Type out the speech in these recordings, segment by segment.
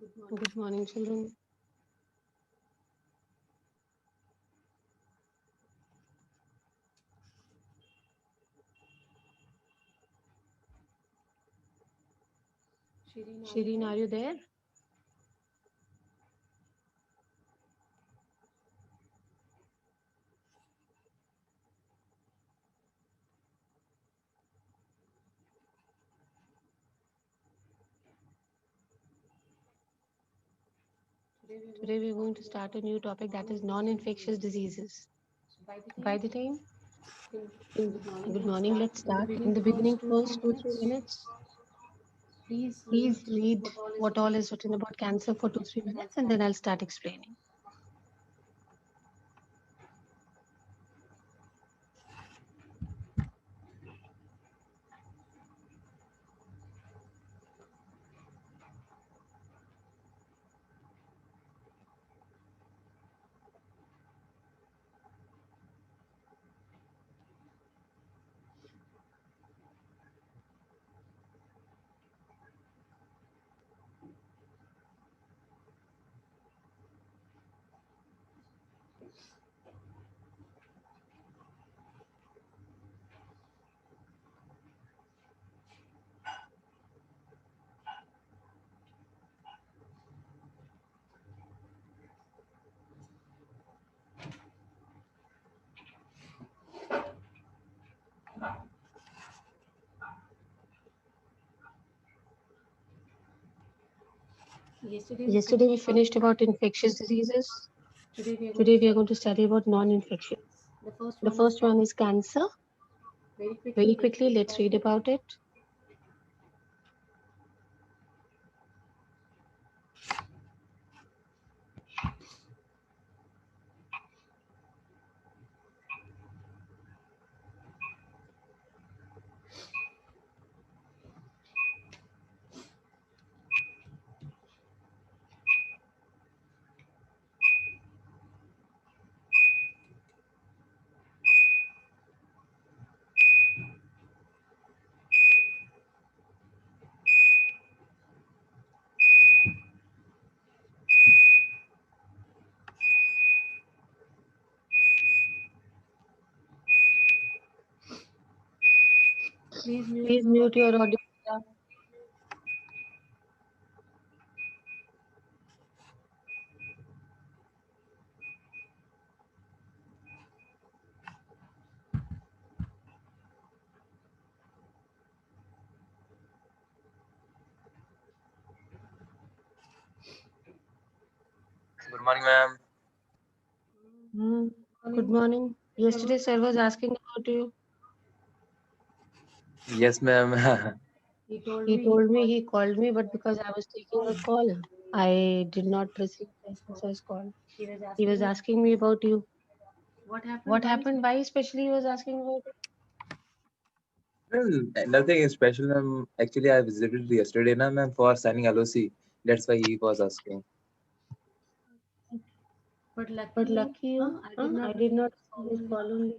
Good morning, children. Shireen, are you there? Today we're going to start a new topic that is non-infectious diseases. By the time, good morning, let's start. In the beginning, first 2-3 minutes, please read what all is written about cancer for 2-3 minutes, and then I'll start explaining. Yesterday we finished about infectious diseases. Today we are going to study about non-infectious. The first one is cancer. Very quickly, let's read about it. Please mute your audio. Good morning, ma'am. Good morning. Yesterday, sir was asking about you. Yes, ma'am. He told me he called me, but because I was taking a call, I did not receive sir's call. He was asking me about you. What happened? Why especially he was asking about it? Well, nothing special, ma'am. Actually, I visited yesterday, na, ma'am, for signing LOC. That's why he was asking. But lucky you, I did not receive his call only.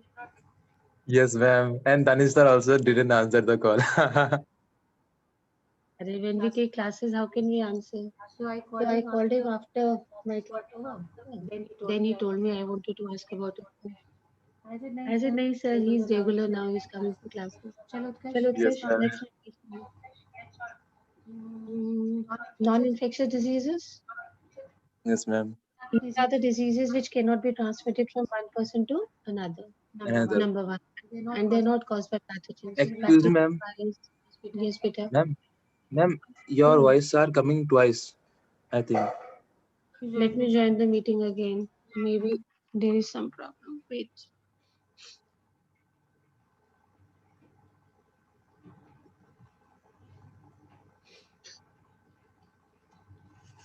Yes, ma'am. And Danish sir also didn't answer the call. When we take classes, how can we answer? So I called him after my class was over. Then he told me I wanted to ask about it. I said, no, sir, he's regular now. He's coming for classes. Chalo, Yes, Utkarsh, ma'am. let's start. Mm, non-infectious diseases. Yes, ma'am. These are the diseases which cannot be transmitted from one person to another. Another. Number one. And they're not caused by pathogens. Excuse me, Pathogens ma'am. are, yes, Peter. Ma'am, ma'am, your Hmm. voice are coming twice, I think. Let me join the meeting again. Maybe there is some problem. Wait.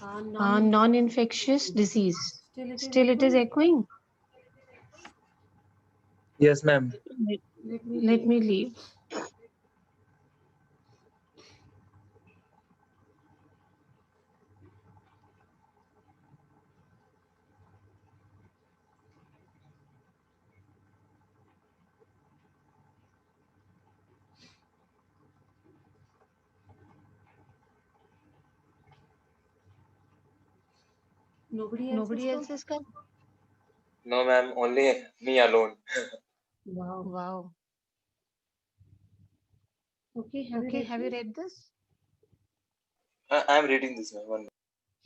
Non-infectious disease. Still, it is echoing. Yes, ma'am. Let me leave. Nobody else is come? No, ma'am. Only me alone. Wow. Okay, Okay, have you read this? I'm reading this, ma'am. One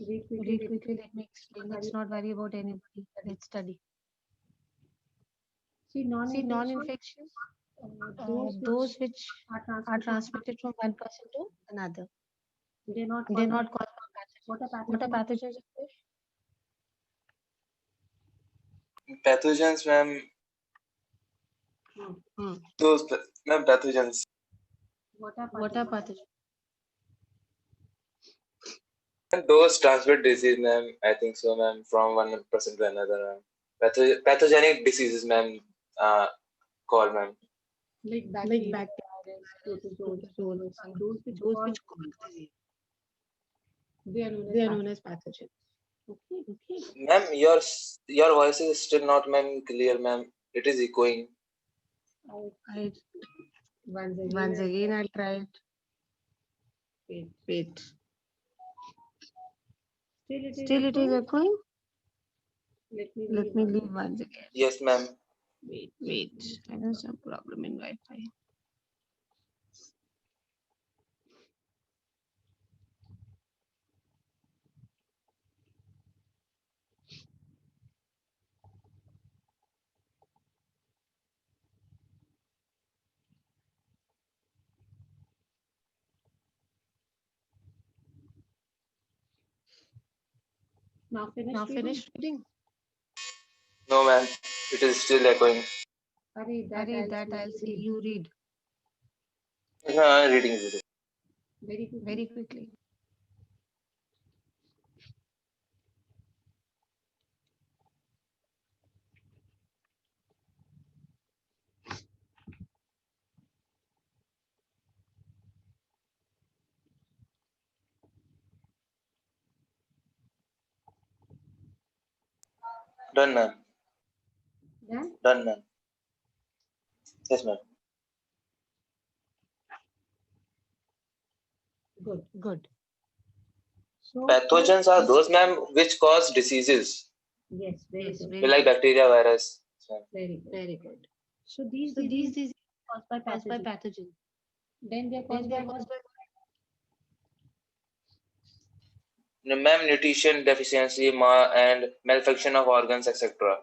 Read quickly. Read quickly, let me explain. Let's not worry about anybody. Let's study. See, See, non-infectious, non-infectious, those those which are are transmitted, transmitted from one person to another. they're not They're caused not by caused by what are pathogens. What are pathogens? pathogens of fish? pathogens, ma'am. Those, ma'am, pathogens. What are What are pathogens? And those transmit disease, ma'am. I think so, ma'am. From one person to another, ma'am. Pathogenic diseases, ma'am. Called, ma'am. like Like bacteria, bacteria, protozoals, protozoals, and those which those cause which cause disease. disease. They are known as They are known as pathogens. Okay. Ma'am, your voice is still not, ma'am, clear, ma'am. It is echoing. I, Once once again, I'll try it. Wait. Still it is echoing? Let me leave once again. Yes, ma'am. Wait. I know some problem in Wi-Fi. Now Now finish finished reading? No, ma'am. It is still echoing. reading. Array, that I'll see. You read No, I'm reading it. Very quickly. very quickly. Done, ma'am. Done? Done, ma'am. Yes, ma'am. Good. So Pathogens are those, ma'am, which cause diseases. yes, very Yes, good. very Like good. bacteria, virus. Ma'am. Very good. So these So these diseases diseases caused by caused by pathogens. pathogens. Then they are Then caused they by are what? caused by No, ma'am, nutrition deficiency and malfunction of organs, etc.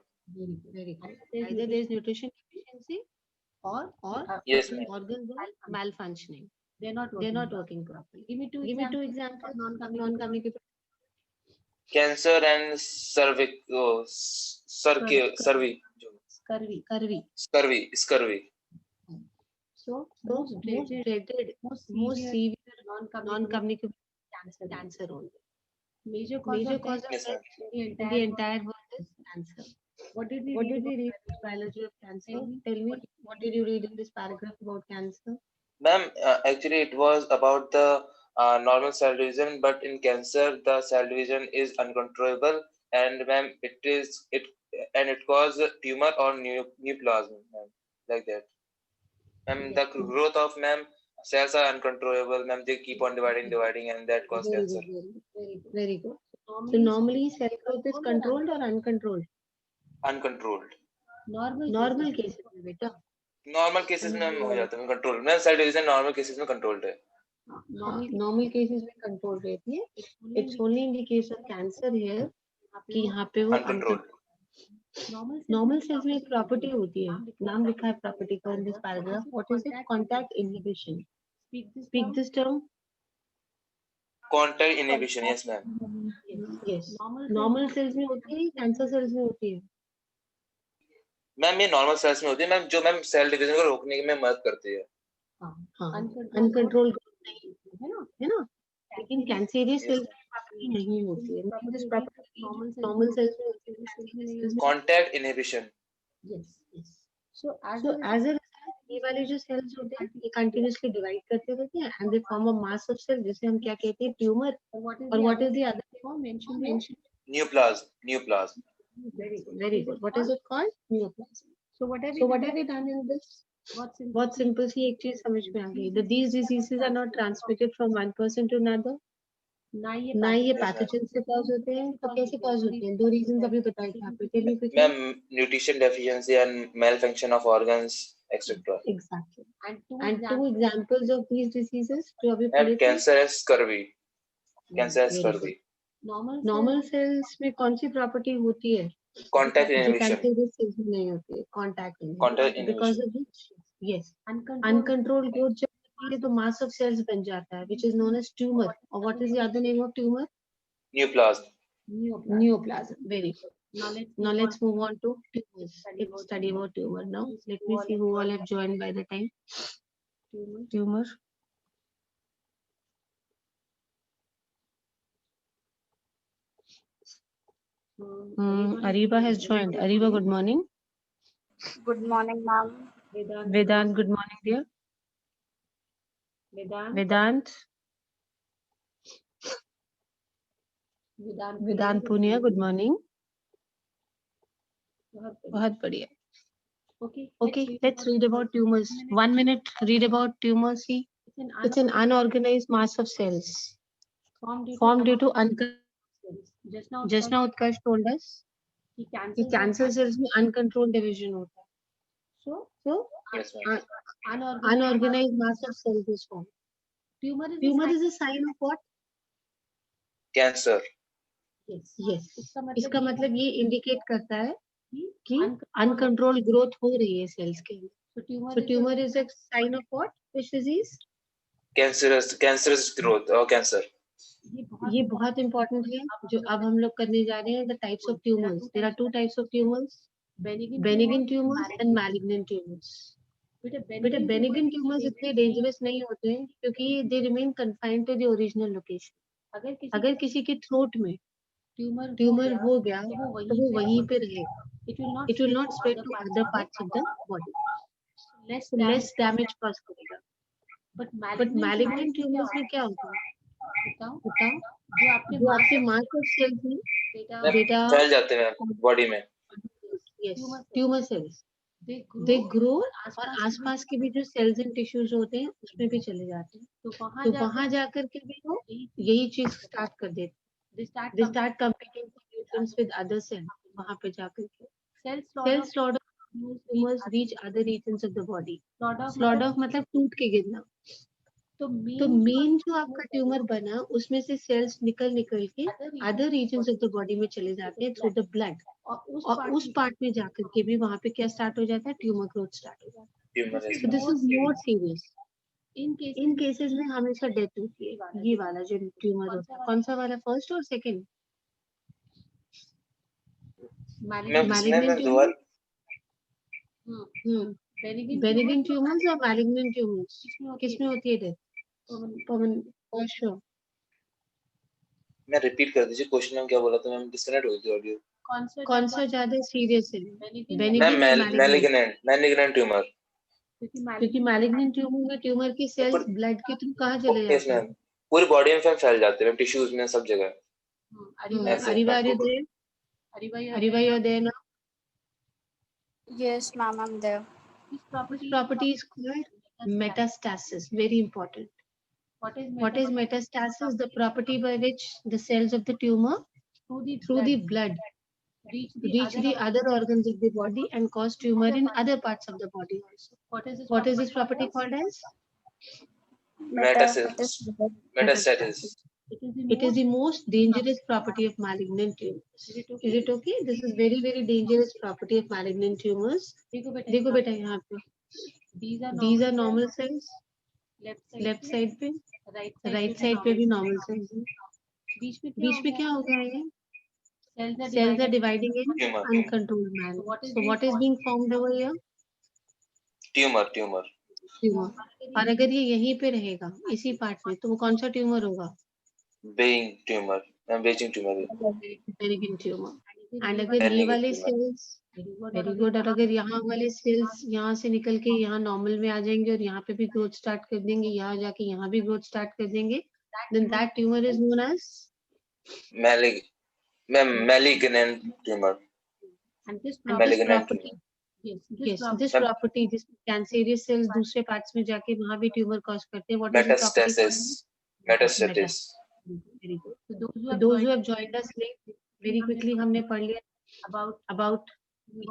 very good. There's Either there is nutrition deficiency or Yes, ma'am. organs are malfunctioning. they're not They're working. not working properly. Give me two Give me two examples examples of of non-communicable. non-communicable. Cancer and scurvy. Scurvy. So So most most dreaded, most most severe severe non-communicable non-communicable cancer. cancer only. Major Major of cause death of Yes, death ma'am. in the in the entire world is cancer. What did we What read did about? we read in biology of cancer? Tell me. Tell me, what did you read in this paragraph about cancer? Ma'am, actually, it was about the normal cell division, but in cancer, the cell division is uncontrollable, and ma'am, it causes tumor or neoplasm, ma'am, like that. Ma'am, the growth of ma'am cells are uncontrollable, ma'am. They keep on dividing, and that cause Very cancer. good, very good. So Normally, normally cell growth is controlled or uncontrolled? Uncontrolled. Normal cases में बेटा. Normal cases में हो जाता है control में cell division normal cases में controlled है Normal cases में control रहती है. It's only in the case of cancer here कि यहाँ पे वो अनकंट्रोल्ड normal cells में एक property होती है. नाम लिखा है property का in this paragraph. What is it? Contact inhibition. Speak this term. Contact inhibition yes ma'am Yes. Normal cells में होती है, cancer cells में होती है. मैम ये नॉर्मल सेल्स में होती है मैम जो मैम सेल डिवीजन को रोकने में मदद करती है हाँ. Uncontrolled है ना? लेकिन कैंसरियस सेल्स में प्रॉपर्टी नहीं होती है. लेकिन दिस प्रॉपर्टी नॉर्मल सेल्स में होती है, कैंसरियस सेल्स में. Contact inhibition yes. So as So as a result ये वाले जो सेल्स होते हैं ये कंटिन्यूअसली डिवाइड करते रहते हैं and they form a mass of cell जिसे हम क्या कहते हैं ट्यूमर. और what is the other form mention neoplasm very good. What is it called? Neoplasm. So what have we done in this? बहुत सिंपल सी एक चीज समझ में आ गई. That these diseases are not transmitted from one person to another. ना ये ना ये Yes, ma'am. पैथोजन से कॉज होते हैं, तो कैसे कॉज होते हैं? 2 रीजंस अभी बताए थे आपने, tell me quickly. Ma'am, nutrition deficiency and malfunction of organs, etc. Exactly, and and 2 examples of these diseases जो अभी पढ़े And थे। cancer and scurvy. Cancer and very good. scurvy. Normal cells में कौन सी प्रॉपर्टी होती है Contact जो inhibition. Cancerous cells में नहीं होती है? Contact Contact because inhibition. Of which, yes, uncontrolled uncontrolled growth जब होती है तो मास ऑफ सेल्स बन जाता है which is known as tumour. और what is the other name of tumour? Neoplasm. neoplasm. Neoplasm. Very good. Now let's Now let's move on to tumors. Let's study about tumor now. Let me see who all have joined by the time. Tumor. Ariba has joined. Ariba, good morning. Good morning, ma'am. Vedant, good morning, dear. Vedant. Vedant Punia, good morning. बहुत बढ़िया. Okay, let's read about tumors. 1 minute, read about tumors. See, it's an unorganized mass of cells formed due to just now Utkarsh told us कि cancer cells में uncontrolled division होता है. So Yes, ma'am. unorganized mass of cells is formed. Tumor is a sign of what? Cancer. Yes. इसका मतलब ये indicate करता है कि uncontrolled growth हो रही है cells के अंदर. So tumor is a sign of what? Which disease? Cancerous growth or cancer. ये बहुत important है जो अब हम लोग करने जा रहे हैं. The types of tumors. There are 2 types of tumors. Benign tumors and malignant tumors. बेटा benign tumors इतने dangerous नहीं होते हैं क्योंकि they remain confined to the original location. अगर किसी के throat में ट्यूमर हो गया तो वो वहीं पे रहेगा. It will not spread to other parts of the body. So less damage cause करेगा. But malignant tumors में क्या होता है? बताओ. जो आपके मास ऑफ सेल्स में बेटा फैल जाते हैं बॉडी में. yes tumour cells they grow और आसपास के भी जो सेल्स एंड टिश्यूज होते हैं उसमें भी चले जाते हैं. तो वहां जाकर के भी वो यही चीज स्टार्ट कर देते हैं. They start competing for nutrients with other cells. वहां पे जाकर के cells slaughter tumors reach other regions of the body. slaughter मतलब टूट के गिरना. तो मेन जो आपका ट्यूमर बना उसमें से सेल्स निकल के other regions of the body में चले जाते हैं थ्रू द ब्लड. और उस पार्ट में जाकर के भी वहां पे क्या स्टार्ट हो जाता है? ट्यूमर ग्रोथ स्टार्ट हो जाता Tumor है. is So this is more serious. In cases में हमेशा डेथ होती है. ये वाला जो ट्यूमर होता है कौन सा वाला? फर्स्ट और second? malignant tumor. Benign tumours और मैलिग्नेंट ट्यूमर्स किसमें होती है डेथ? पवन श्योर. मैं रिपीट कर दीजिए क्वेश्चन में क्या बोला था मैम. डिस्कनेक्ट हो गई थी ऑडियो. कौन सा ज्यादा सीरियस है? Ma'am benign malignant tumour. क्योंकि मैलिग्नेंट ट्यूमर में ट्यूमर की सेल्स ब्लड के थ्रू कहाँ चले Yes, जाते हैं? ma'am. पूरी बॉडी में फैल जाते हैं टिश्यूज में सब जगह. ऐसे. Ariba, Ariba, you're there now. Yes, ma'am, I'm there. This property is called metastasis. Very important. What is metastasis? The property by which the cells of the tumor through the blood reach the other organs of the body and cause tumor in other parts of the body also. What is this property called as? Metastasis. It is the most dangerous property of malignant tumors. Is it okay? This is very dangerous property of malignant tumors. देखो बेटा यहाँ पे these are normal cells. Left side पे, right side पे भी normal sales हैं. बीच में क्या हो गया है? cells are dividing in Tumor. uncontrolled manner. So what is being formed over here? Tumor. Tumour. और अगर ये यहीं पे रहेगा इसी पार्ट में तो वो कौन सा ट्यूमर होगा? Being tumor. Beijing tumor. Benign tumour. And अगर ये वाले सेल्स वेरी गुड और अगर यहाँ वाले सेल्स यहाँ से निकल के यहाँ नॉर्मल में आ जाएंगे और यहाँ पे भी ग्रोथ स्टार्ट कर देंगे, यहाँ जाके यहाँ भी ग्रोथ स्टार्ट कर देंगे, then that tumor is known as malignant tumor. and this Malignant property this property जिस कैंसरियस सेल्स दूसरे पार्ट्स में जाके वहाँ भी ट्यूमर कॉज करते हैं. What is the property called? Metastasis. Very good. So So those who have joined us late, very quickly हमने पढ़ लिया about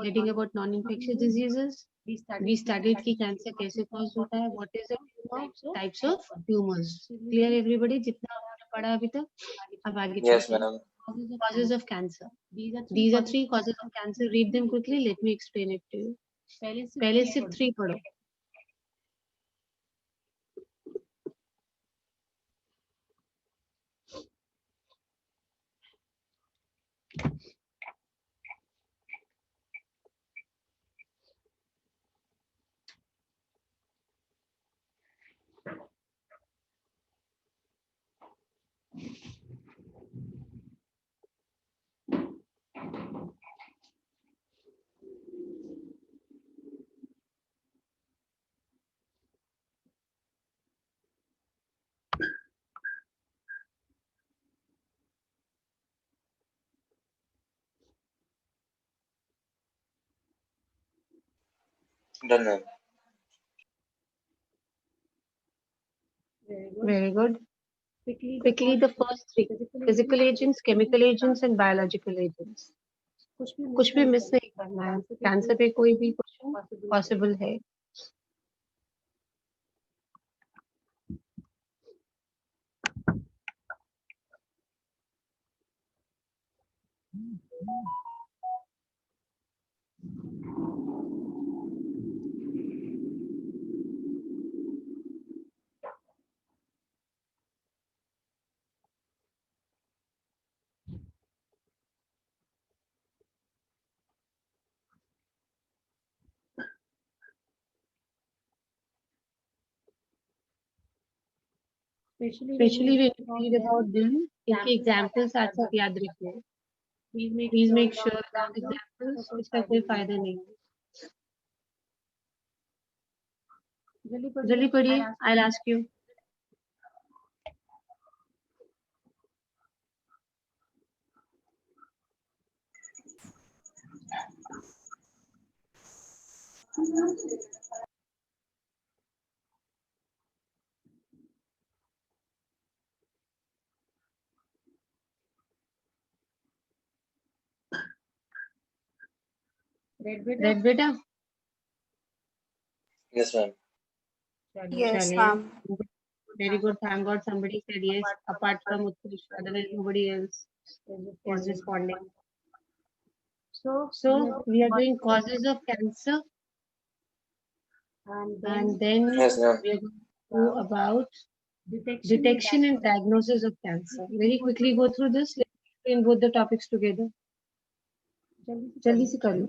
heading about non-infectious diseases. We studied कि कैंसर कैसे कॉज होता है, what is the types of tumors. Clear everybody? जितना आपने पढ़ा अभी तक, अब आगे Yes, चलते हैं. madam. Causes of cancer. These are three causes of cancer. Read them quickly. Let me explain it to you. पहले सिर्फ 3 पढ़ो. Done, ma'am. Very good. Quickly, the first 3: physical agents, chemical agents, and biological agents. कुछ भी miss नहीं करना है. Cancer पे कोई भी क्वेश्चन पॉसिबल है. Especially when you read about them, इनके एग्जाम्पल्स साथ साथ याद रखिए. Please make sure that examples इसका कोई फायदा नहीं है. जल्दी पढ़िए. I'll ask you. Read बेटा. Yes, ma'am. Yes, चलिए. ma'am. Very good. Thank God somebody said yes. Apart from Utkarsh, otherwise nobody else is responding. So we are doing causes of cancer, and then Yes, ma'am. we are going to do about detection and diagnosis of cancer. Very quickly go through this. Let's explain both the topics together. जल्दी से कर लो.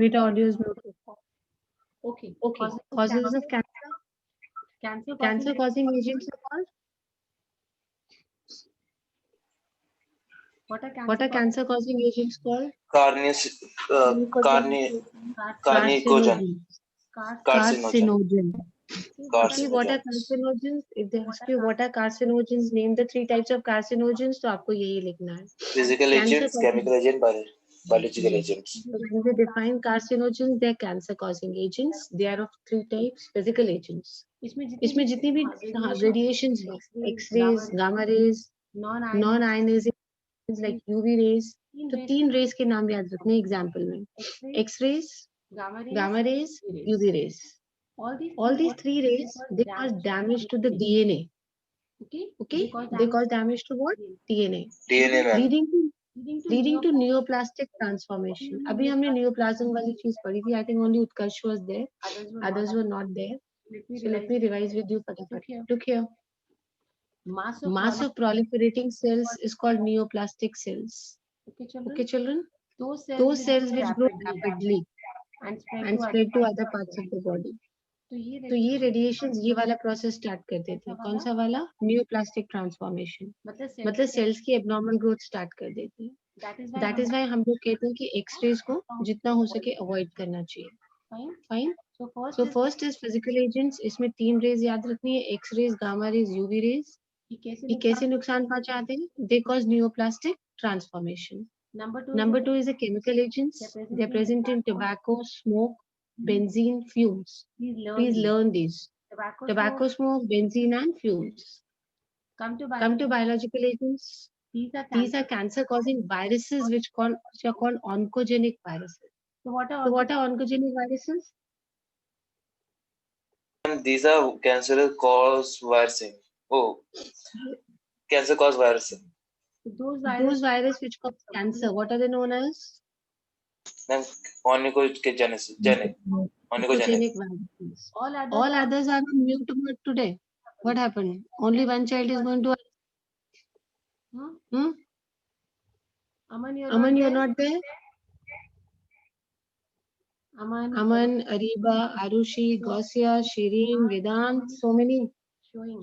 With audio is muted. Okay. Causes of cancer. Cancer causing agents are called. What are cancer causing agents called? Carnis, carni, carnicogen. Carcinogen. See, what are Carcinogen. carcinogens? If they ask you what are carcinogens, name the 3 types of carcinogens, तो आपको यही लिखना है. Physical Cancer agents, causing- chemical agents, biological agents. So when we define carcinogens, they are cancer causing agents. They are of 3 types. Physical agents. इसमें जितनी भी radiations है, X-rays, gamma rays, non-ionizing like UV rays, तो 3 rays के नाम याद रखने example में. X-rays, gamma rays, UV rays. All these 3 rays, they cause damage to the DNA. Okay? They cause damage to what? DNA. DNA, ma'am. Leading leading to neoplastic transformation. अभी हमने neoplasm वाली चीज पढ़ी थी. I think only Utkarsh was there. Others were not there. So let me revise with you फटाफट. Look here. Mass of proliferating cells is called neoplastic cells. Okay, children. Those cells which grow rapidly and spread to other parts of the body. तो ये radiation ये वाला process start कर देते हैं. कौन सा वाला? Neoplastic transformation. मतलब सेल्स की एबनॉर्मल ग्रोथ स्टार्ट कर देती है. दैट इज व्हाई हम लोग कहते हैं कि एक्सरेज को जितना हो सके अवॉइड करना चाहिए. Fine. So first is physical agents. इसमें 3 रेज याद रखनी है. X rays, gamma rays, UV rays. ये कैसे नुकसान पहुंचाते हैं? They cause neoplastic transformation. Number 2 is a chemical agents. They are present in tobacco, smoke, benzene, fumes. Please learn these. Tobacco smoke, benzene and fumes. Come to biological agents. These are cancer causing viruses which are called oncogenic viruses. So what are oncogenic viruses? And these are cancer cause viruses. Oh, cancer cause viruses. Those viruses which cause cancer, what are they known as? Ma'am, oncogenic. Oncogenic viruses. All others are on mute mode today. What happened? Only one child is going to. Aman, you're not there. Aman, Ariba, Arushi, Gausia, Shireen, Vedant, so many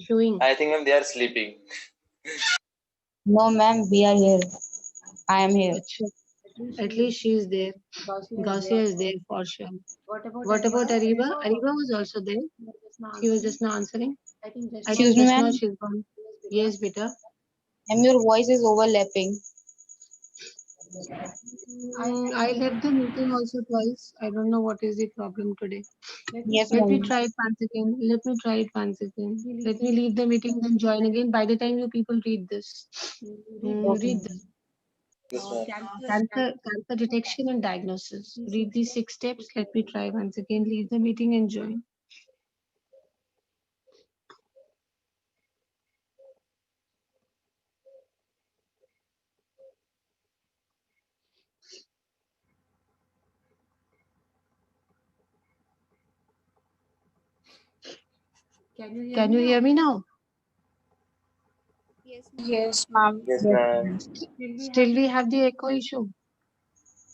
showing. I think ma'am they are sleeping. No, ma'am, we are here. I am here. At least she is there. Gausia is there for sure. What about Ariba? Ariba was also there. She was just now answering. I think Excuse me, just now ma'am. she's gone. Yes, beta. And your voice is overlapping. I left the meeting also twice. I don't know what is the problem today. Yes, Let me ma'am. try it once again. Let me leave the meeting, then join again. By the time you people read this, read this. Yes, ma'am. Cancer detection and diagnosis. Read these 6 steps. Let me try once again. Leave the meeting and join. Can you hear me now? Yes, ma'am. Yes, ma'am. Still we have the echo issue.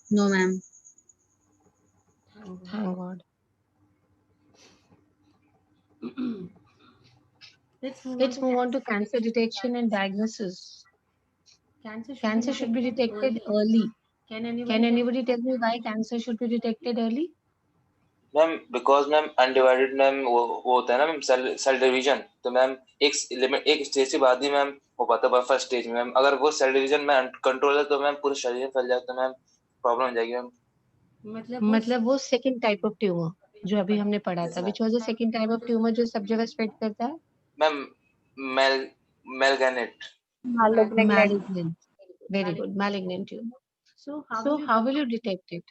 No, ma'am. Thank God. Let's move on to cancer detection and diagnosis. Cancer should be detected early. Can anybody tell me why cancer should be detected early? Ma'am because ma'am undivided ma'am वो होता है ना ma'am cell division. तो ma'am एक stage के बाद ही ma'am हो पाता है फर्स्ट स्टेज में. मैम अगर वो सेल डिवीजन में कंट्रोल है तो मैम पूरे शरीर में फैल जाए तो मैम प्रॉब्लम हो जाएगी मैम. मतलब वो सेकंड टाइप ऑफ ट्यूमर जो अभी हमने पढ़ा था. Which was the second type of tumour जो सब जगह स्प्रेड करता है? Ma'am malignant. Malignant. Very good. Malignant tumor. So how will you detect it?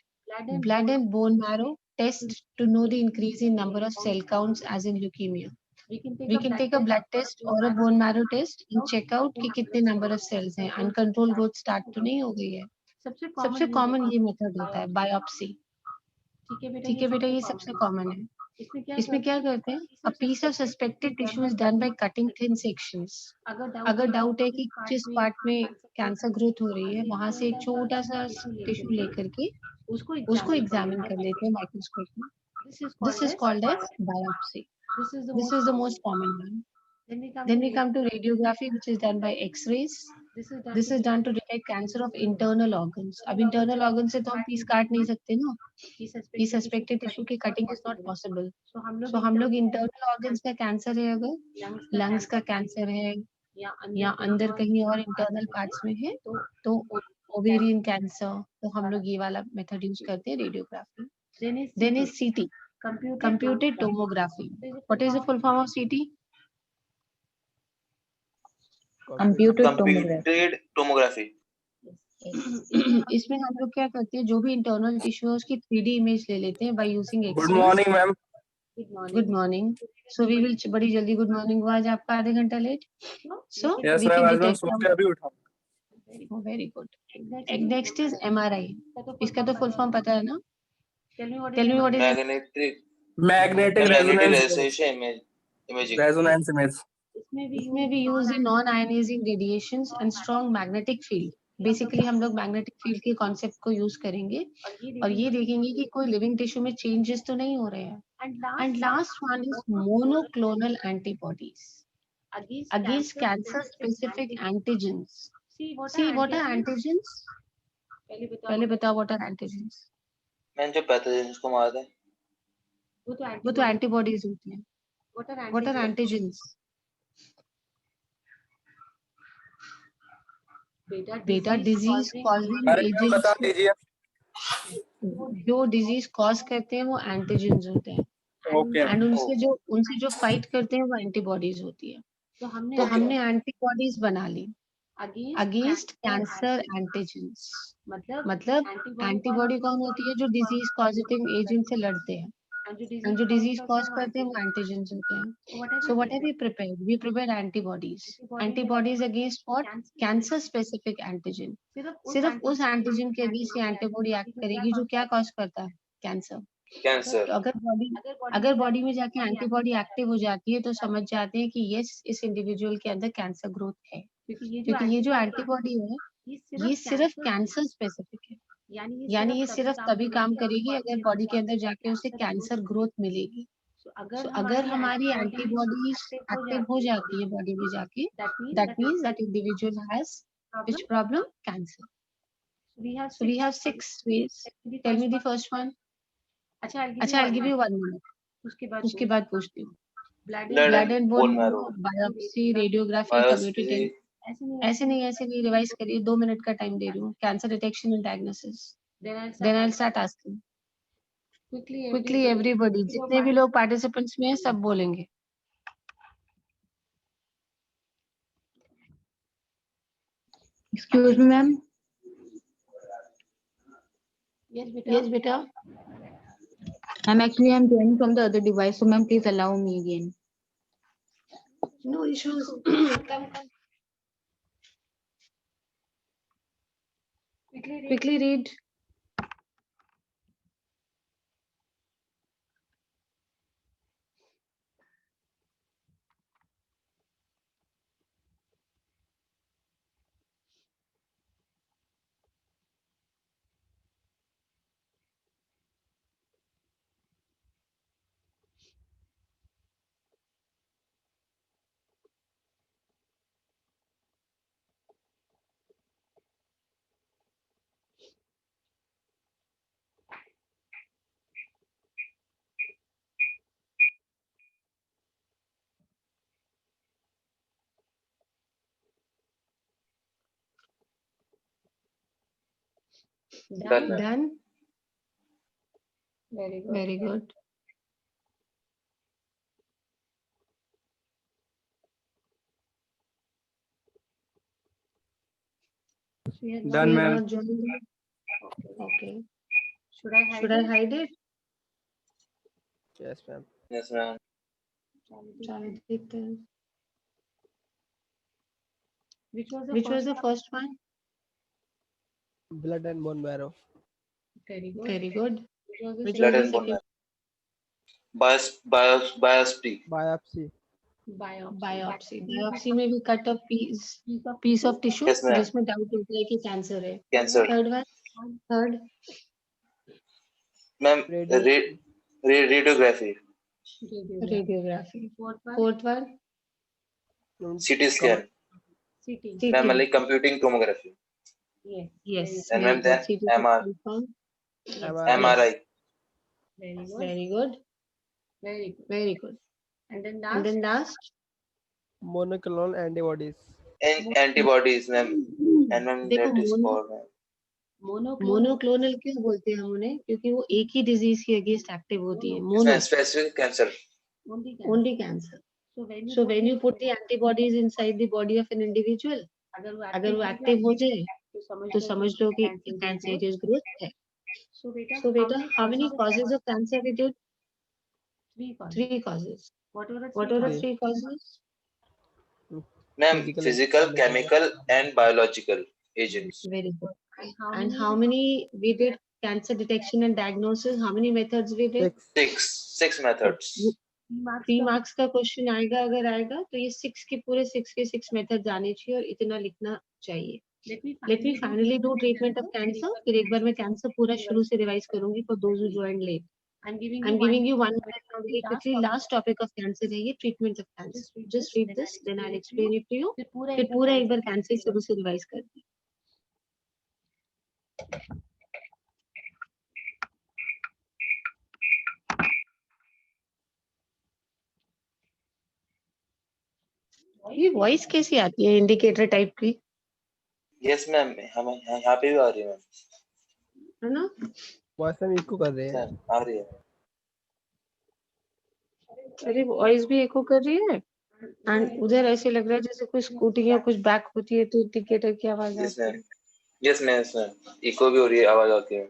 Blood and bone marrow test to know the increase in number of cell counts as in leukemia. We can take a blood test or a bone marrow test and check out कि कितने number of cells हैं. Uncontrolled growth start तो नहीं हो गई है. सबसे common ये मेथड होता है बायोप्सी. ठीक है बेटा, ये सबसे कॉमन है. इसमें क्या करते हैं? A piece of suspected tissue is done by cutting thin sections. अगर डाउट है कि जिस पार्ट में कैंसर ग्रोथ हो रही है वहां से एक छोटा सा टिश्यू लेकर के उसको एग्जामिन कर लेते हैं माइक्रोस्कोप में. This is called as biopsy. This is the most common one. Then we come to radiography, which is done by X-rays. This is done to detect cancer of internal organs. अब internal organs से तो हम piece काट नहीं सकते ना. ये suspected tissue की cutting is not possible. So हम लोग internal organs का cancer है, अगर lungs का cancer है या अंदर कहीं और internal parts में है तो ovarian cancer, तो हम लोग ये वाला method use करते हैं radiography. Then is CT, computed tomography. What is the full form of CT? Computed tomography. इसमें हम लोग क्या करते हैं, जो भी इंटरनल टिश्यू है उसकी 3D इमेज ले लेते हैं by using x. Good morning ma'am. Good morning. So we will बड़ी जल्दी गुड मॉर्निंग हुआ आज आपका, आधे घंटा लेट. सो यस मैम, आज मैं सो के अभी उठा. Oh, very good. Next is MRI. इसका तो full form पता है ना? Tell me what is Magnetic Magnetic magnetic resonance resonation imaging. resonance image. इसमें भी use in non ionising radiations and strong magnetic field. Basically हम लोग मैग्नेटिक फील्ड के कॉन्सेप्ट को यूज करेंगे और ये देखेंगे कि कोई लिविंग टिश्यू में चेंजेस तो नहीं हो रहे हैं. And last one is monoclonal antibodies against cancer specific antigens. See what are antigens? पहले बताओ व्हाट आर एंटीजेंस. मैंने जो पैथोजेंस को मारते हैं वो तो एंटीबॉडीज होती हैं. What are antigens? बेटा डिजीज कॉजिंग अरे मैम बता एजेंट्स. दीजिए. जो डिजीज कॉज करते हैं वो एंटीजेंस होते हैं. ओके. एंड उनसे जो फाइट करते हैं वो एंटीबॉडीज होती है. तो हमने एंटीबॉडीज बना ली अगेंस्ट कैंसर एंटीजेंस. मतलब एंटीबॉडी कौन होती है? जो डिजीज कॉजिंग एजेंट से लड़ते हैं. एंड जो डिजीज कॉज करते हैं वो एंटीजेंस होते हैं. So what have we prepared? We prepared antibodies. Antibodies against what? Cancer specific antigen. सिर्फ उस एंटीजन के अगेंस्ट ये एंटीबॉडी एक्ट करेगी जो क्या कॉज करता है? कैंसर. कैंसर. तो अगर बॉडी में जाके एंटीबॉडी एक्टिव हो जाती है तो समझ जाते हैं कि यस इस इंडिविजुअल के अंदर कैंसर ग्रोथ है. क्योंकि ये जो एंटीबॉडी है ये सिर्फ कैंसर स्पेसिफिक है. यानी ये सिर्फ तभी काम करेगी अगर बॉडी के अंदर जाके उसे कैंसर ग्रोथ मिलेगी. So, अगर हमारी एंटीबॉडीज एक्टिव हो जाती है बॉडी में जाके that means that individual has which problem? Cancer. So we have 6 ways. Tell me the first one. अच्छा I'll give you 1 minute. उसके बाद पूछती हूँ. Blood and bone marrow, biopsy, radiography, community test. ऐसे नहीं रिवाइज करिए. 2 मिनट का time दे रही हूँ. Cancer detection and diagnosis. Then I will start asking quickly everybody. जितने भी लोग पार्टिसिपेंट्स में हैं सब बोलेंगे. Excuse me, ma'am. यस बेटा. I'm joining from the other device, so ma'am, please allow me again. No issues. Come. Quickly read. Done. Very good. Done, ma'am. Okay. Should I hide it? Yes, ma'am. Yes, ma'am. चलो देखते हैं. Which was the first one? Blood and bone marrow. Very good. Which Blood was and the bone second? marrow. Biopsy. Biopsy. Biopsy में भी cut a piece of tissue Yes, ma'am. जिसमें doubt होता है कि cancer है. Cancer. Third. Ma'am, radiography. Radiography. Fourth one. CT scan. CT. Ma'am, like computing tomography. Yes. And ma'am, then CT MR. confirm. MRI. Very good. Very good. And then last. Monoclonal antibodies. And antibodies, ma'am. And ma'am, देखो that is called, ma'am. Monoclonal क्यों बोलते हैं हम उन्हें? क्योंकि वो एक ही disease के अगेंस्ट एक्टिव होती है. It's a specific cancer. Only cancer. So when you put the antibodies inside the body of an individual, अगर वो एक्टिव हो जाए तो समझ लो कि कैंसरियस ग्रोथ है. So बेटा, how many causes of cancer we did? 3 causes. What are the 3 causes? Ma'am, physical, chemical, and biological. agents. Very good. And how many we did cancer detection and diagnosis? How many methods we did? 6. Six methods. 3 marks का question आएगा, अगर आएगा तो ये 6 के पूरे 6 के 6 methods आने चाहिए और इतना लिखना चाहिए. Let me finally do treatment of cancer. फिर एक बार मैं कैंसर पूरा शुरू से रिवाइज करूंगी for those who joined late. I'm giving you 1 minute now very quickly. Last topic of cancer है ये treatment of cancer. Just read this, then I'll explain it to you. फिर पूरा एक बार कैंसर शुरू से रिवाइज कर दी. ये वॉइस कैसी आती है इंडिकेटर टाइप की, यस मैम, हमें यहाँ पे भी आ रही है मैम. है ना? वॉइस हम इको कर रहे हैं. मैम आ रही है. अरे वॉइस भी एको कर रही है एंड उधर ऐसे लग रहा है जैसे कोई स्कूटी या कुछ बैक होती है तो इंडिकेटर की आवाज यस आती है. Ma'am. Yes ma'am, yes ma'am, echo भी हो रही है, आवाज आती है.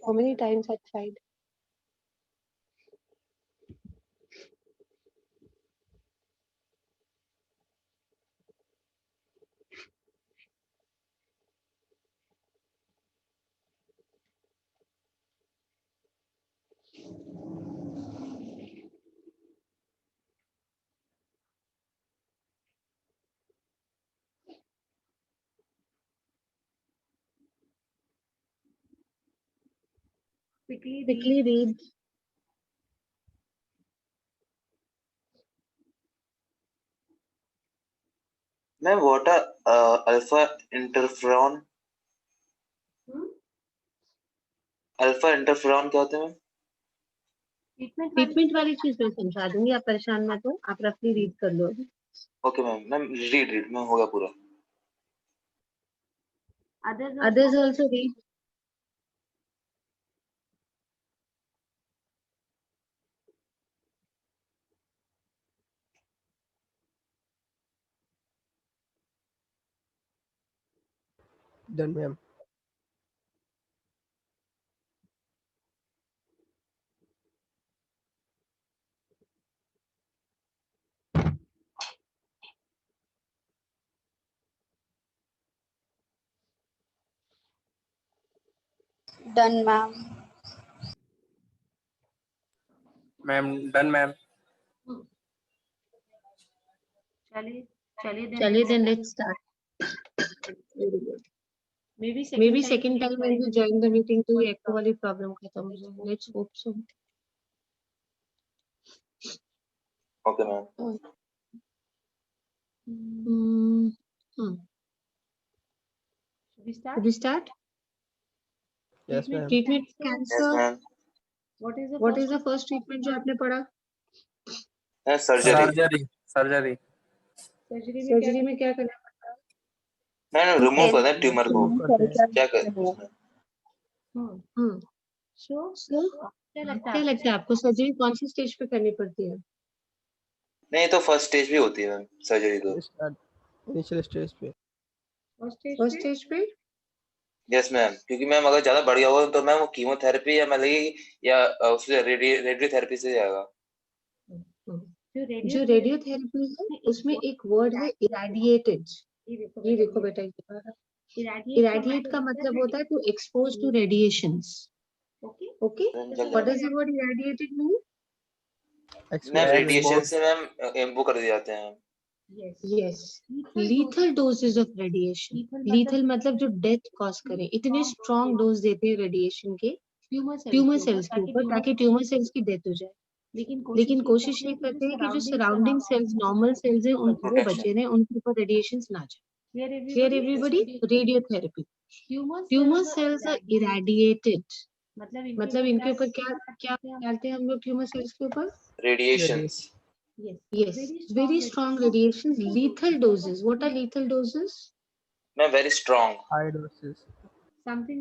How many times I tried? Quickly read. Ma'am what are alpha interferon? Alpha interferon क्या होते हैं मैम? ट्रीटमेंट वाली चीज मैं समझा दूंगी, आप परेशान मत हो, आप रफली रीड कर लो. Okay ma'am. Ma'am read ma'am होगा पूरा. Others also read. Done, ma'am. Done, ma'am. Ma'am, done, ma'am. चलिए then let's start. Very good. Maybe second time when you join the meeting तो ये echo वाली problem खत्म हो जाए. Let's hope so. Okay ma'am. Should we start? Yes, ma'am. Treatment yes cancer. Ma'am. What is the first treatment जो आपने पढ़ा? Surgery. Surgery. Surgery में क्या करना? मैम रिमूव कर दें ट्यूमर को. क्या कर? क्या लगता है आपको सर्जरी कौन सी स्टेज पे करनी पड़ती है? नहीं तो फर्स्ट स्टेज भी होती है मैम सर्जरी तो. Initial stage पे. फर्स्ट स्टेज पे? यस मैम, क्योंकि मैम अगर ज्यादा बढ़ गया होगा तो मैम वो कीमोथेरेपी या मतलब या उससे रेडियोथेरेपी से जाएगा. जो रेडियोथेरेपी है उसमें एक वर्ड है इरेडिएटेड. ये देखो बेटा, इरेडिएट का मतलब होता है to expose to radiations. Okay, what does the word irradiated mean? Ma'am radiation से मैम वो कर दिए जाते हैं. Yes, lethal doses of radiation. Lethal मतलब जो डेथ कॉज करे. इतने स्ट्रॉन्ग डोज देते हैं रेडिएशन के ट्यूमर सेल्स के ऊपर ताकि ट्यूमर सेल्स की डेथ हो जाए. लेकिन कोशिश ये करते हैं कि जो सराउंडिंग सेल्स नॉर्मल सेल्स हैं उन वो बचे रहे, उनके ऊपर रेडिएशंस ना जाए. Clear everybody? Radiotherapy. Tumor cells are irradiated. मतलब इनके ऊपर क्या क्या डालते हैं हम लोग ट्यूमर सेल्स के ऊपर? Radiations. Yes, very strong radiations. Lethal doses. What are lethal doses? Ma'am very strong. High doses.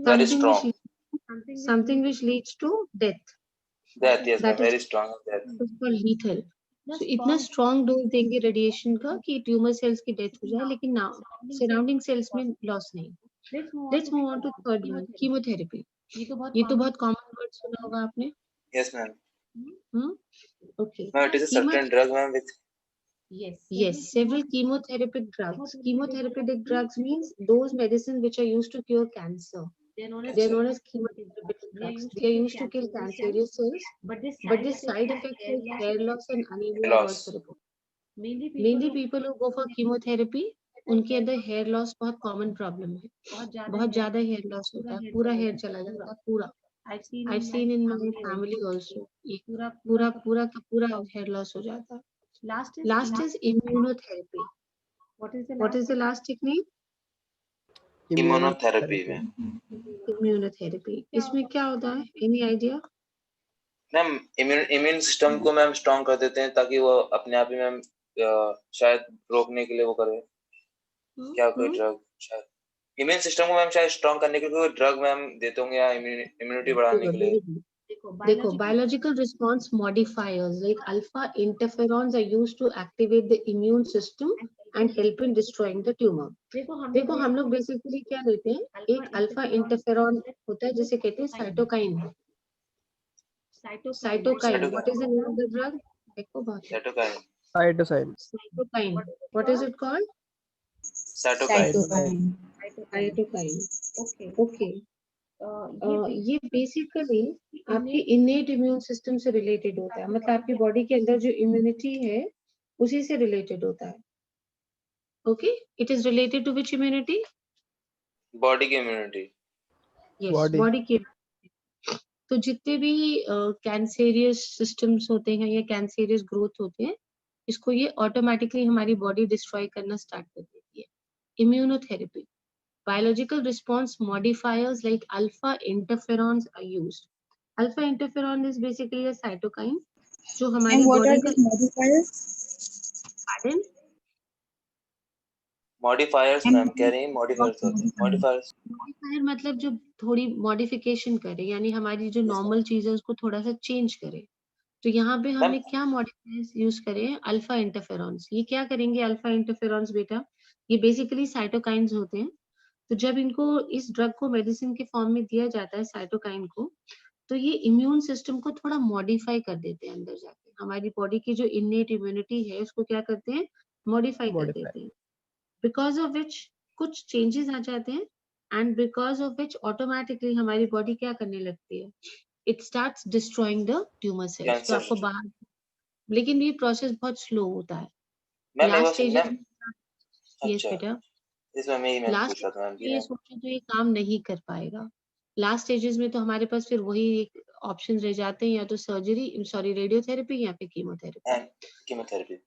Very strong. Something which leads to death. That yes, That is very strong. That. called lethal. So इतना strong dose देंगे radiation का कि tumour cells की death हो जाए, लेकिन ना surrounding cells में लॉस नहीं. Let's move on to third one, chemotherapy. ये तो बहुत कॉमन वर्ड सुना होगा आपने. Yes, ma'am. Okay. Ma'am, it is a certain drug, ma'am, with Yes, several chemotherapeutic drugs. Chemotherapeutic drugs means those medicines which are used to cure cancer. They are known as chemotherapeutic drugs. They are used to kill cancerous cells, but the side effects like hair loss and anemia are also loss. reported. Mainly people who go for chemotherapy, उनके अंदर hair loss बहुत common problem है, बहुत ज्यादा hair loss होता है, पूरा hair चला जाता है पूरा. I've seen in my family also. एक पूरा पूरा का पूरा हेयर लॉस हो जाता है. Last is immunotherapy. What is the last technique? Immunotherapy में Immunotherapy. इसमें क्या होता है? Any idea? Ma'am immune system को मैम स्ट्रॉन्ग कर देते हैं ताकि वो अपने आप ही मैम शायद रोकने के लिए वो करे. क्या कोई ड्रग शायद इम्यून सिस्टम को मैम शायद स्ट्रॉन्ग करने के लिए कोई ड्रग मैम देते होंगे या इम्यूनिटी बढ़ाने के लिए. देखो, biological response modifiers like alpha interferons are used to activate the immune system and help in destroying the tumor. देखो हम लोग बेसिकली क्या लेते हैं, एक अल्फा इंटरफेरॉन होता है जिसे कहते हैं cytokine. Cytokine, what is the name of the drug? देखो बात, cytokine. Cytokine, what is it called? Cytokine. Cytokine. Okay. ये बेसिकली आपके इनेट इम्यून सिस्टम से रिलेटेड होता है, मतलब आपकी बॉडी के अंदर जो इम्यूनिटी है उसी से रिलेटेड होता है. Okay, it is related to which immunity? Body की इम्यूनिटी. यस, बॉडी की. तो जितने भी कैंसेरियस सिस्टम्स होते हैं या कैंसेरियस ग्रोथ होते हैं, इसको ये ऑटोमेटिकली हमारी बॉडी डिस्ट्रॉय करना स्टार्ट कर देती है. Immunotherapy. Biological response modifiers like alpha interferons are used. Alpha interferon is basically a cytokine जो हमारी And what बॉडी are का. these modifiers? Pardon? Modifiers ma'am कह रही हैं मॉडिफायर्स होते हैं. मॉडिफायर्स Modifier मतलब जो थोड़ी मॉडिफिकेशन करे, यानी हमारी जो नॉर्मल चीज है उसको थोड़ा सा चेंज करे. तो यहाँ पे हमने क्या मॉडिफायर्स यूज करे हैं? Alpha interferons. ये क्या करेंगे अल्फा इंटरफेरॉन्स बेटा? ये बेसिकली साइटोकाइंस होते हैं. तो जब इनको इस ड्रग को मेडिसिन के फॉर्म में दिया जाता है साइटोकाइन को, तो ये इम्यून सिस्टम को थोड़ा मॉडिफाई कर देते हैं अंदर जाके. हमारी बॉडी की जो इनेट इम्यूनिटी है उसको क्या करते हैं? मॉडिफाई कर देते हैं. बिकॉज ऑफ विच कुछ चेंजेस आ जाते हैं and because of which automatically हमारी बॉडी क्या करने लगती है? It starts destroying the tumour cells. तो आपको बाहर, लेकिन ये प्रोसेस बहुत स्लो होता है. Last stage. यस बेटा. इसमें मैं ही मैम पूछ रहा था मैम ये सोचो तो ये काम नहीं कर पाएगा. लास्ट स्टेजेस में तो हमारे पास फिर वही एक ऑप्शन रह जाते हैं, या तो सर्जरी, सॉरी रेडियोथेरेपी या फिर कीमोथेरेपी.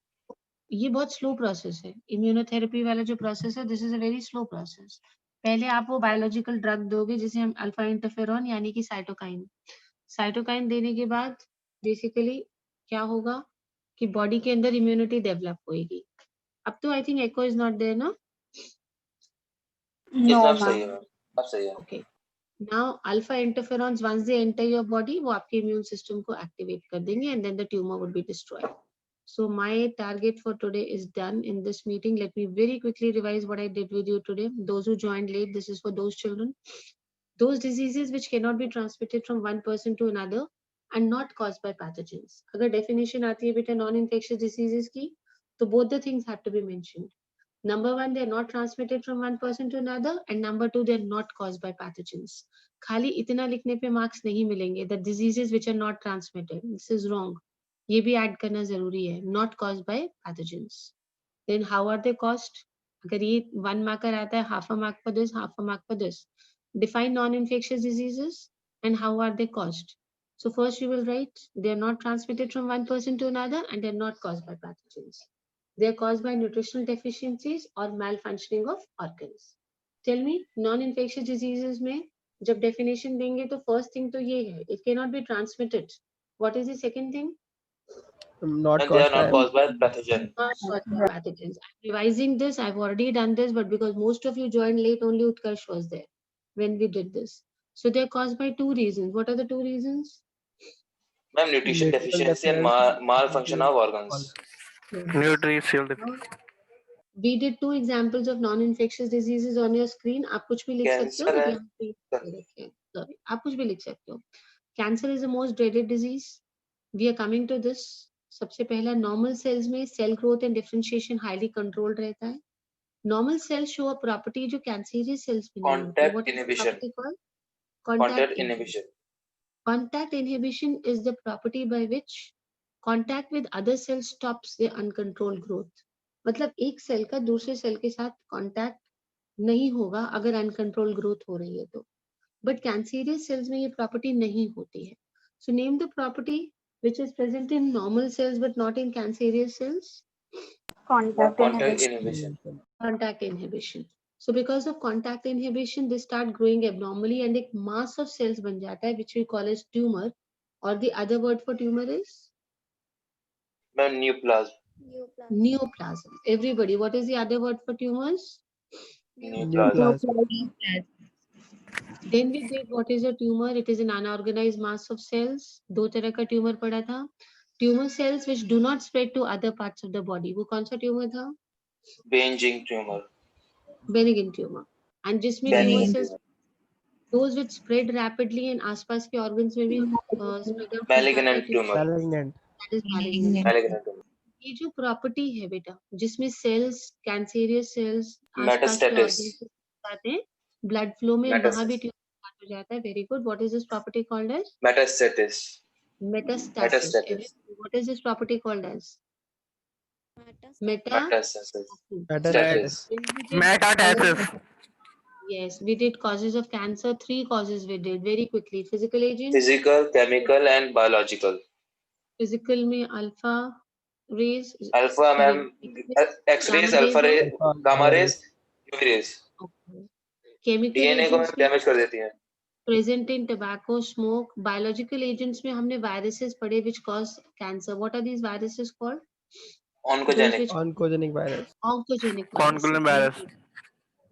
ये बहुत स्लो प्रोसेस है. इम्यूनोथेरेपी वाला जो प्रोसेस है, this is a very slow process. पहले आप वो बायोलॉजिकल ड्रग दोगे जिसे हम अल्फा इंटरफेरॉन यानी कि साइटोकाइन. साइटोकाइन देने के बाद बेसिकली क्या होगा कि बॉडी के अंदर इम्यूनिटी डेवलप होएगी. अब तो I think echo is not there ना. No, अब सही है ma'am. मैम. अब सही है. Okay. Now alpha interferons once they enter your body, वो आपके immune system को activate कर देंगे and then the tumor would be destroyed. So my target for today is done in this meeting. Let me very quickly revise what I did with you today. Those who joined late, this is for those children. Those diseases which cannot be transmitted from one person to another and not caused by pathogens. अगर definition आती है बेटा non-infectious diseases की, तो both the things have to be mentioned. Number one, they are not transmitted from one person to another, and number two, they are not caused by pathogens. खाली इतना लिखने पे मार्क्स नहीं मिलेंगे. The diseases which are not transmitted, this is wrong. ये भी add करना जरूरी है. Not caused by pathogens. Then how are they caused? अगर ये 1 marker आता है, half a mark for this, half a mark for this. Define non-infectious diseases and how are they caused. So first you will write they are not transmitted from one person to another and they are not caused by pathogens. They are caused by nutritional deficiencies or malfunctioning of organs. Tell me, non-infectious diseases में जब definition देंगे तो first thing तो ये है, it cannot be transmitted. What is the second thing? Not And they are caused not by caused by pathogen. Not caused by pathogens. I'm revising this. I've already done this, but because most of you joined late, only Utkarsh was there when we did this. So they're caused by two reasons. What are the two reasons? Ma'am, nutrition deficiency and malfunction of organs. nutritional We did two examples of non-infectious diseases on your screen. आप कुछ भी लिख सकते हो, but यहाँ पे रखें. Sorry, आप कुछ भी लिख सकते हो. Cancer is the most dreaded disease. We are coming to this. सबसे पहला नॉर्मल सेल्स में cell growth and differentiation highly controlled रहता है. Normal cells show a property जो कैंसरियस सेल्स में नहीं होती. Contact what is the inhibition. Property called? Contact Contact inhibition. inhibition. Contact inhibition is the property by which contact with other cells stops the uncontrolled growth. मतलब एक cell का दूसरे cell के साथ कांटेक्ट नहीं होगा अगर अनकंट्रोल्ड ग्रोथ हो रही है तो. बट कैंसरियस सेल्स में ये प्रॉपर्टी नहीं होती है. So name the property which is present in normal cells but not in cancerous cells. Contact Contact inhibition. inhibition. Contact inhibition. So because of contact inhibition they start growing abnormally and एक mass of cells बन जाता है which we call as tumor, or the other word for tumor is Ma'am, neoplasm. neoplasm. Everybody, what is the other word for tumors? Neoplasm. Then we did what is a tumor. It is an unorganized mass of cells. दो तरह का tumour पढ़ा था. Tumor cells which do not spread to other parts of the body. वो कौन सा tumour था? Benign tumor. Benign tumor. And जिसमें Benign tumor cells tumor. those which spread rapidly and आसपास के organs में भी spread out Malignant tumor. that is malignant. Malignant tumor. ये जो प्रॉपर्टी है बेटा जिसमें सेल्स कैंसरियस सेल्स आसपास के Metastasis. ऑर्गन जाते हैं ब्लड फ्लो में वहां भी Metastasis. ट्यूमर हो जाता है. Very good. What is this property called as? Metastasis. Metastasis. Metastasis. What is this property called as? Metastasis. Metastasis. When we did Metastasis. Yes, we did causes of cancer. 3 causes we did very quickly. Physical agents. Physical, chemical, and biological. Physical में alpha rays. Alpha, ma'am. X-rays, Gamma alpha rays. rays, gamma rays, UV rays. Okay. Chemical DNA को agents में damage कर देती हैं. present in tobacco, smoke. Biological agents में हमने viruses पढ़े which cause cancer. What are these viruses called? Oncogenic. Those which Oncogenic virus. oncogenic Concolum viruses. virus.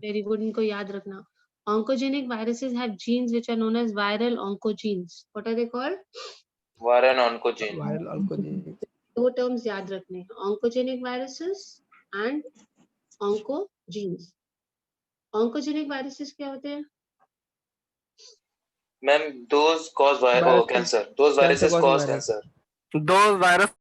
Very good. इनको याद रखना. Oncogenic viruses have genes which are known as viral oncogenes. What are they called? Viral oncogene. Viral oncogenic. दो terms याद रखने हैं. Oncogenic viruses and oncogenes. Oncogenic viruses क्या होते हैं? Ma'am, those cause Virus- cancer. Those viruses Cancer cause causing virus. cancer. Those virus